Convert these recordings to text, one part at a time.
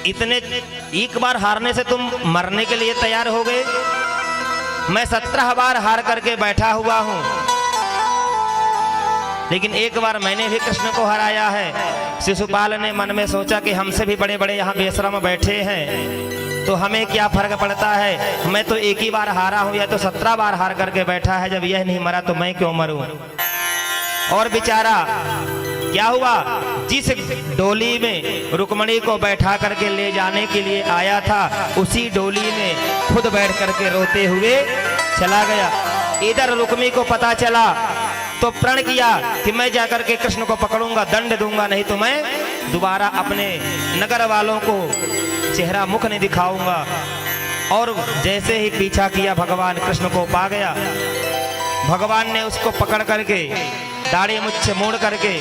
इतने एक बार हारने से तुम मरने के लिए तैयार हो गए? मैं 17 बार हार करके बैठा हुआ हूं, लेकिन एक बार मैंने भी कृष्ण को हराया है। शिशुपाल ने मन में सोचा कि हमसे भी बड़े बड़े यहाँ बेशरम बैठे हैं, तो हमें क्या फर्क पड़ता है, मैं तो एक ही बार हारा हूं, या तो 17 बार हार करके बैठा है। जब यह नहीं मरा तो मैं क्यों मरूं? और बेचारा क्या हुआ, जिस डोली में रुक्मणी को बैठा करके ले जाने के लिए आया था, उसी डोली में खुद बैठ करके रोते हुए चला गया। इधर रुक्मी को पता चला तो प्रण किया कि मैं जाकर के कृष्ण को पकड़ूंगा, दंड दूंगा, नहीं तो मैं दोबारा अपने नगर वालों को चेहरा मुख नहीं दिखाऊंगा। और जैसे ही पीछा किया भगवान कृष्ण को पा गया। भगवान ने उसको पकड़ करके दाढ़ी मुछ मोड़ करके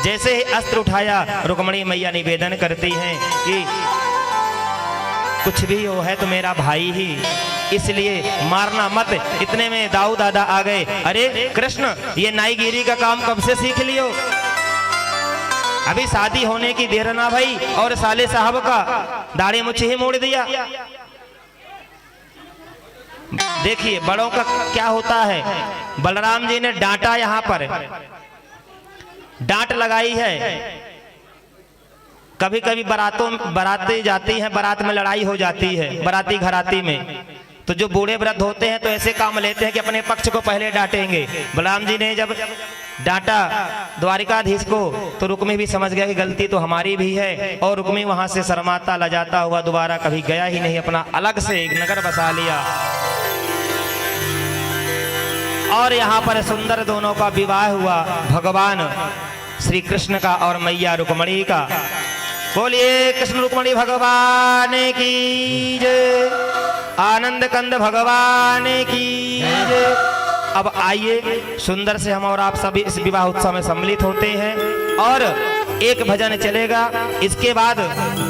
जैसे ही अस्त्र उठाया, रुक्मणी मैया निवेदन करती हैं कि कुछ भी हो है तो मेरा भाई ही, इसलिए मारना मत। इतने में दाऊ दादा आ गए। अरे कृष्ण, ये नाईगिरी का काम कब से सीख लियो? अभी शादी होने की देर ना भाई, और साले साहब का दाढ़ी मुझे ही मोड़ दिया। देखिए बड़ों का क्या होता है। बलराम जी ने डांटा, यहां पर डांट लगाई है। कभी कभी बारातें जाती हैं, बारात में लड़ाई हो जाती है, बाराती घराती में, तो जो बूढ़े वृद्ध होते हैं तो ऐसे काम लेते हैं कि अपने पक्ष को पहले डांटेंगे। बलराम जी ने जब डांटा द्वारिकाधीश को, तो रुक्मी भी समझ गया कि गलती तो हमारी भी है, और रुक्मी वहां से शर्माता लजाता हुआ दोबारा कभी गया ही नहीं, अपना अलग से एक नगर बसा लिया। और यहाँ पर सुंदर दोनों का विवाह हुआ, भगवान श्री कृष्ण का और मैया रुक्मणी का। बोलिए कृष्ण रुक्मणी भगवान की जय, आनंद कंद भगवान की जय। अब आइए सुंदर से हम और आप सभी इस विवाह उत्सव में सम्मिलित होते हैं, और एक भजन चलेगा, इसके बाद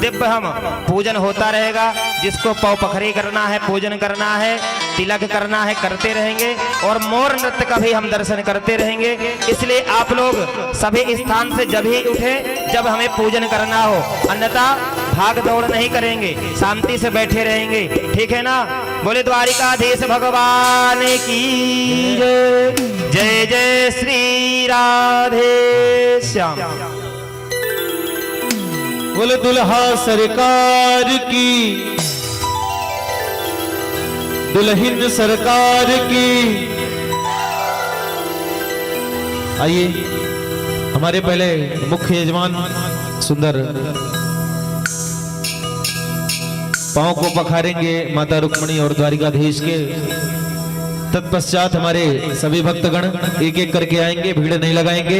दिव्य हम पूजन होता रहेगा। जिसको पौ पखरी करना है, पूजन करना है, तिलक करना है, करते रहेंगे, और मोर नृत्य का भी हम दर्शन करते रहेंगे। इसलिए आप लोग सभी स्थान से जब ही उठे जब हमें पूजन करना हो, अन्यथा भाग दौड़ नहीं करेंगे, शांति से बैठे रहेंगे, ठीक है ना? बोले द्वारिकाधीश भगवान की जय। जय जय श्री राधे श्याम। बोले दुल्हा सरकार की, दुल्हन सरकार की। आइए हमारे पहले मुख्य यजमान सुंदर पांव को पखारेंगे माता रुक्मणी और द्वारिकाधीश के। तत्पश्चात हमारे सभी भक्तगण एक एक करके आएंगे, भीड़ नहीं लगाएंगे।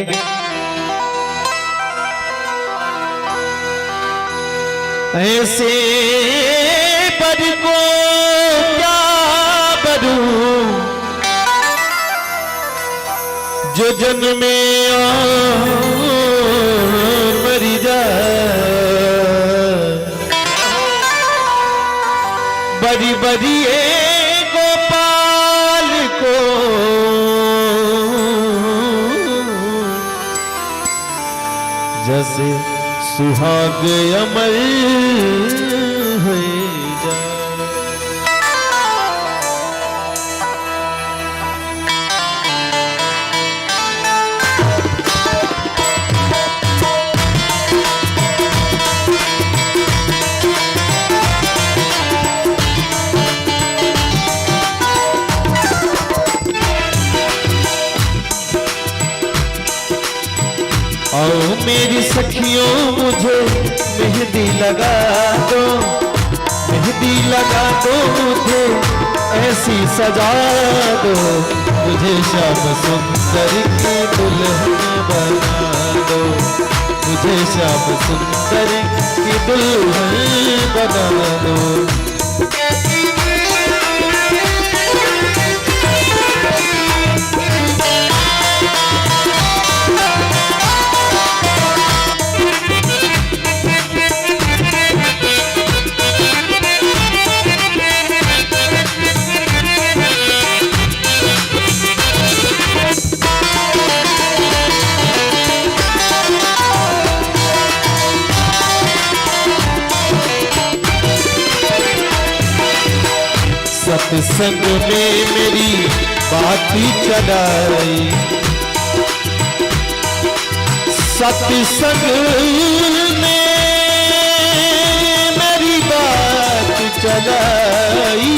ऐसे पर को क्या बरूं जो जन्म में मरी जाए, बड़ी बड़ी गोपाल को जैसे सुहाग अमर हो जाए। आओ मेरी सखियों मुझे मेहंदी लगा दो, मेहंदी लगा दो मुझे, ऐसी सजा दो, मुझे श्याम सुंदर की दुल्हन बना दो, मुझे श्याम सुंदर की दुल्हन बना दो। सत्संग में मेरी बात चलाई, सत्संग में मेरी बात चलाई।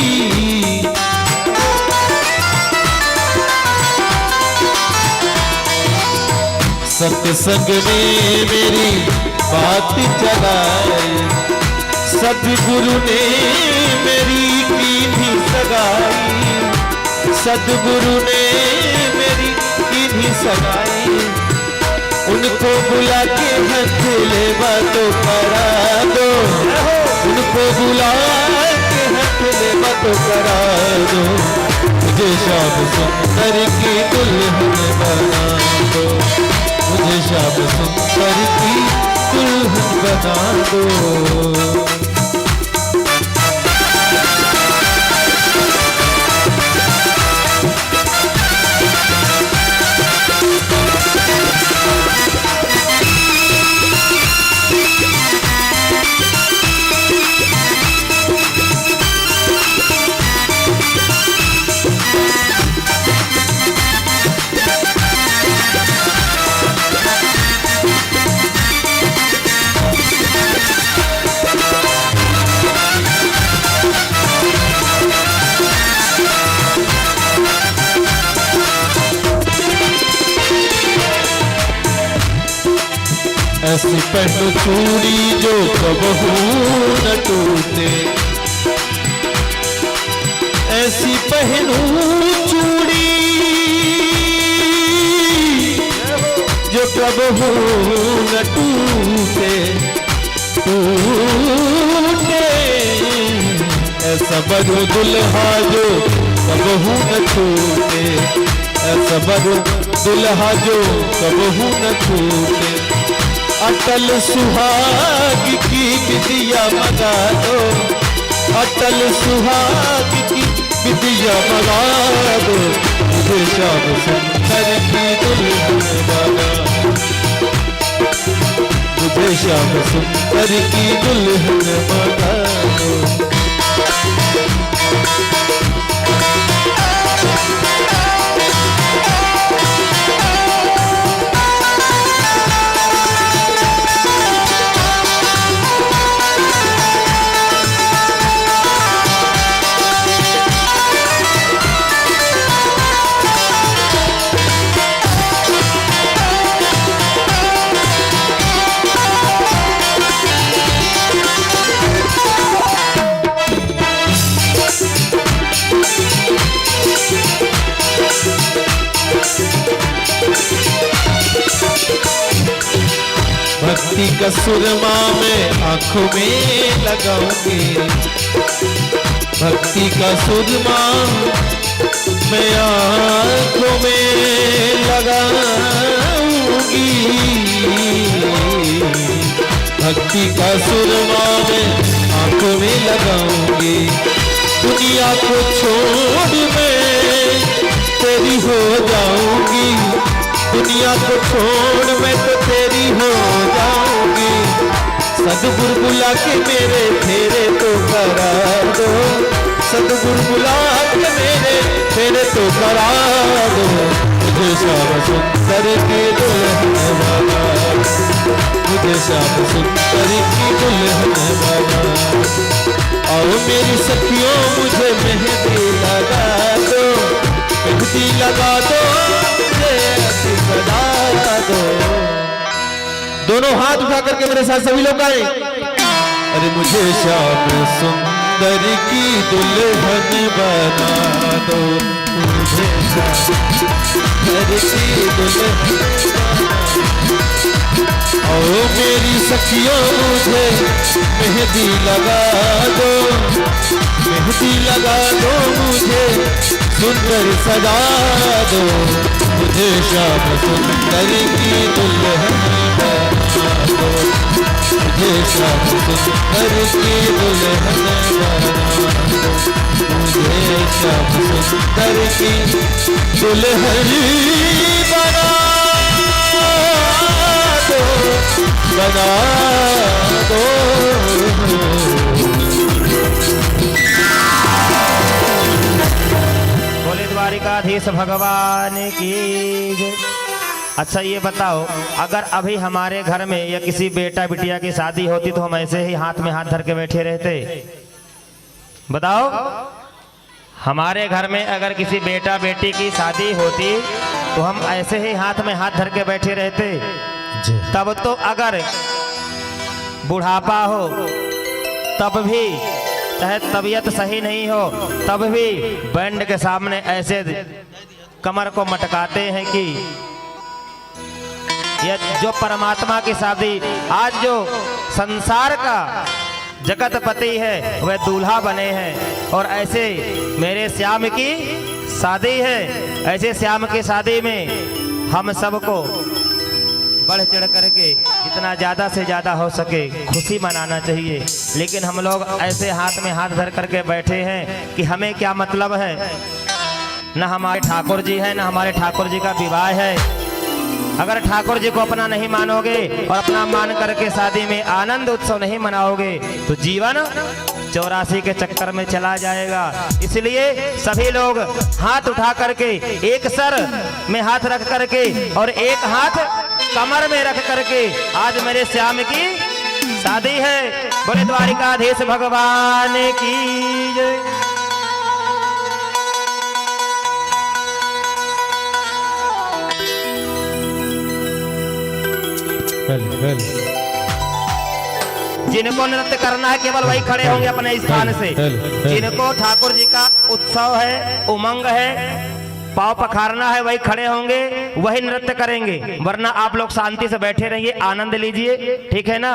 सत्संग में मेरी बात चलाई, सदगुरु ने मेरी कीधी सगाई, सदगुरु ने मेरी कीधी सगाई। उनको बुला के हाथ ले बातों करा दो, उनको बुला के हाथ ले बातों करा दो, मुझे श्याम सुंदर की दुल्हन बना दो, मुझे श्याम सुंदर की दुल्हन बना दो। ऐसी पहनो चूड़ी जो कबहू न टूटे, ऐसी पहनो चूड़ी जो कबहू न टूटे, टूटे। ऐसा बरो दुल्हा जो कबहू न टूटे, ऐसा बरो दुल्हा जो कबहू न टूटे। अटल सुहाग की विदिया मगा दो, अटल सुहाग की विदिया मगा दो, मुझे श्याम सुंदर की दुल्हन बना, मुझे श्याम सुंदर की दुल्हन बना दो। भक्ति का सुरमा मैं आंखों में लगाऊंगी, भक्ति का सुरमा मैं आंखों में लगाऊंगी, भक्ति का सुरमा मैं आंखों में लगाऊंगी। दुनिया को छोड़ मैं तेरी हो जाऊंगी, दुनिया को छोड़ मैं तो तेरी हो जाऊंगी। सदगुरु बुला के मेरे फेरे तो करा दो, सदगुरु बुला के मेरे फेरे तो करा दो, मुझे श्याम सुंदर की दुल्हन बना, मुझे श्याम सुंदर की दुल्हन बना। और मेरी सखियों मुझे मेहंदी लगा दो, मेहंदी लगा दो, बना दो। दोनों हाथ उठा करके मेरे साथ सभी लोग गाएं। अरे मुझे श्याम सुंदर की दुल्हन बना दो, मुझे श्याम सुंदर की दुल्हन और मेरी सखियों मुझे मेहंदी लगा दो, मेहंदी लगा दो, मुझे सुंदर सजा दो, मुझे श्याम सुंदर की दुल्हन बना दो, मुझे श्याम सुंदर की दुल्हन बना दो, मुझे श्याम सुंदर की दुल्हन बना दो, बना दो। द्वारिकाधीश भगवान की जय। अच्छा ये बताओ, अगर अभी हमारे घर में या किसी बेटा बिटिया की शादी होती तो हम ऐसे ही हाथ में हाथ धर के बैठे रहते? बताओ, हमारे घर में अगर किसी बेटा बेटी की शादी होती तो हम ऐसे ही हाथ में हाथ धर के बैठे रहते? तब तो अगर बुढ़ापा हो तब भी, चाहे तबीयत सही नहीं हो तब भी बैंड के सामने ऐसे कमर को मटकाते हैं कि यह जो परमात्मा की शादी, आज जो संसार का जगतपति है वह दूल्हा बने हैं और ऐसे मेरे श्याम की शादी है। ऐसे श्याम की शादी में हम सबको बढ़ चढ़ करके जितना ज़्यादा से ज़्यादा हो सके खुशी मनाना चाहिए। लेकिन हम लोग ऐसे हाथ में हाथ धर करके बैठे हैं कि हमें क्या मतलब है, न हमारे ठाकुर जी है, न हमारे ठाकुर जी का विवाह है। अगर ठाकुर जी को अपना नहीं मानोगे और अपना मान करके शादी में आनंद उत्सव नहीं मनाओगे तो जीवन 84 के चक्कर में चला जाएगा। इसलिए सभी लोग हाथ उठा करके एक सर में हाथ रख करके और एक हाथ कमर में रख करके आज मेरे श्याम की शादी है। बोले द्वारिकाधीश भगवान की जय। जिनको नृत्य करना है केवल वही खड़े होंगे अपने स्थान से। जिनको ठाकुर जी का उत्सव है, उमंग है, पाव पखारना है, वही खड़े होंगे, वही नृत्य करेंगे। वरना आप लोग शांति से बैठे रहिए, आनंद लीजिए, ठीक है ना।